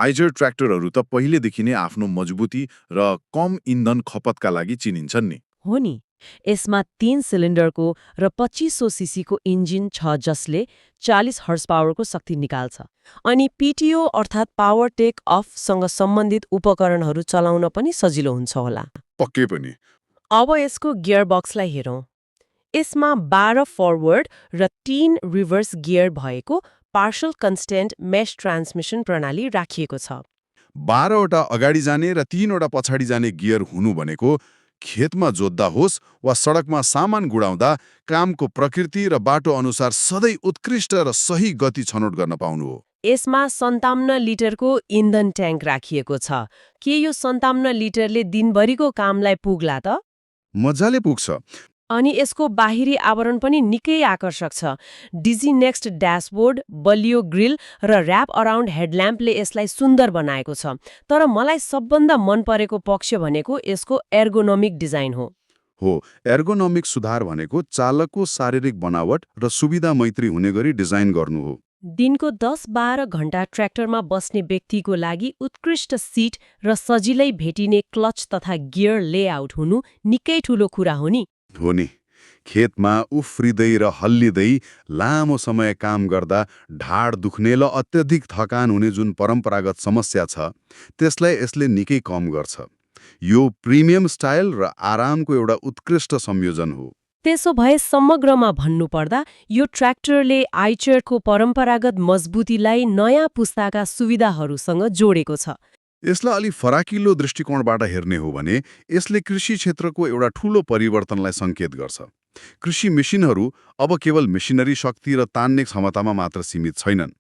आइचर ट्र्याक्टरहरू त पहिलेदेखि नै आफ्नो मजबुती र कम इन्धन खपतका लागि चिनिन्छन् नि। हो नि, यसमा 3 सिलिन्डरको र 2500 सीसीको इन्जिन छ जसले 40 हर्स पावरको शक्ति निकाल्छ। अनि पिटिओ अर्थात् पावर टेक अफसँग सम्बन्धित उपकरणहरू चलाउन पनि सजिलो हुन्छ होला। पक्कै पनि। अब यसको गियरबक्सलाई हेरौँ। यसमा 12 फरवर्ड र 3 रिभर्स गियर भएको पार्शल कन्स्टेन्ट मेश ट्रान्समिसन प्रणाली राखिएको छ। 12वटा अगाडि जाने र 3वटा पछाडि जाने गियर हुनु भनेको खेतमा जोत्दा होस् वा सडकमा सामान गुडाउँदा कामको प्रकृति र बाटो अनुसार सधैँ उत्कृष्ट र सही गति छनौट गर्न पाउनु हो। यसमा 57 लिटरको इन्धन ट्याङ्क राखिएको छ। के यो 57 लिटरले दिनभरिको कामलाई पुग्ला त? मजाले पुग्छ। अनि यसको बाहिरी आवरण पनि निकै आकर्षक छ। डिजी नेक्स्ट ड्यासबोर्ड, बलियो ग्रिल र ऱ्याप अराउन्ड हेडल्याम्पले यसलाई सुन्दर बनाएको छ। तर मलाई सबभन्दा मन परेको पक्ष भनेको यसको एर्गोनोमिक डिजाइन हो। हो, एर्गोनोमिक सुधार भनेको चालकको शारीरिक बनावट र सुविधा मैत्री हुने गरी डिजाइन गर्नु हो। दिनको 10-12 घण्टा ट्र्याक्टरमा बस्ने व्यक्तिको लागि उत्कृष्ट सिट र सजिलै भेटिने क्लच तथा गियर लेआउट हुनु निकै ठूलो कुरा हो नि। हो नि, खेतमा उफ्रिँदै र हल्लिँदै लामो समय काम गर्दा ढाड दुख्ने र अत्यधिक थकान हुने जुन परम्परागत समस्या छ त्यसलाई यसले निकै कम गर्छ। यो प्रिमियम स्टाइल र आरामको एउटा उत्कृष्ट संयोजन हो। त्यसो भए समग्रमा भन्नुपर्दा यो ट्र्याक्टरले आइचरको परम्परागत मजबुतीलाई नयाँ पुस्ताका सुविधाहरूसँग जोडेको छ। यसलाई अलि फराकिलो दृष्टिकोणबाट हेर्ने हो भने यसले कृषि क्षेत्रको एउटा ठूलो परिवर्तनलाई सङ्केत गर्छ। कृषि मेसिनहरू अब केवल मेसिनरी शक्ति र तान्ने क्षमतामा मात्र सीमित छैनन्।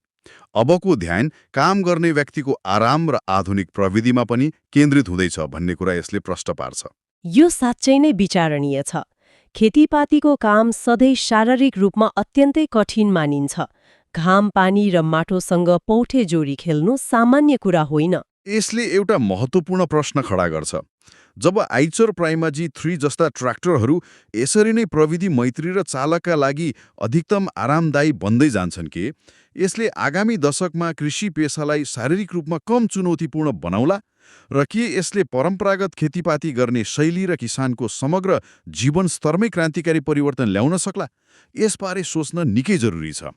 अबको ध्यान काम गर्ने व्यक्तिको आराम र आधुनिक प्रविधिमा पनि केन्द्रित हुँदैछ भन्ने कुरा यसले प्रश्न पार्छ। यो साँच्चै नै विचारणीय छ। खेतीपातीको काम सधैँ शारीरिक रूपमा अत्यन्तै कठिन मानिन्छ। घाम, पानी र माटोसँग पौठे जोडी खेल्नु सामान्य कुरा होइन। यसले एउटा महत्त्वपूर्ण प्रश्न खडा गर्छ। जब आइचर प्राइमाजी 3 जस्ता ट्र्याक्टरहरू यसरी नै प्रविधि मैत्री र चालकका लागि अधिकतम आरामदायी बन्दै जान्छन् के यसले आगामी दशकमा कृषि पेसालाई शारीरिक रूपमा कम चुनौतीपूर्ण बनाउला र के यसले परम्परागत खेतीपाती गर्ने शैली र किसानको समग्र जीवन स्तरमै क्रान्तिकारी परिवर्तन ल्याउन सक्ला? यसबारे सोच्न निकै जरुरी छ।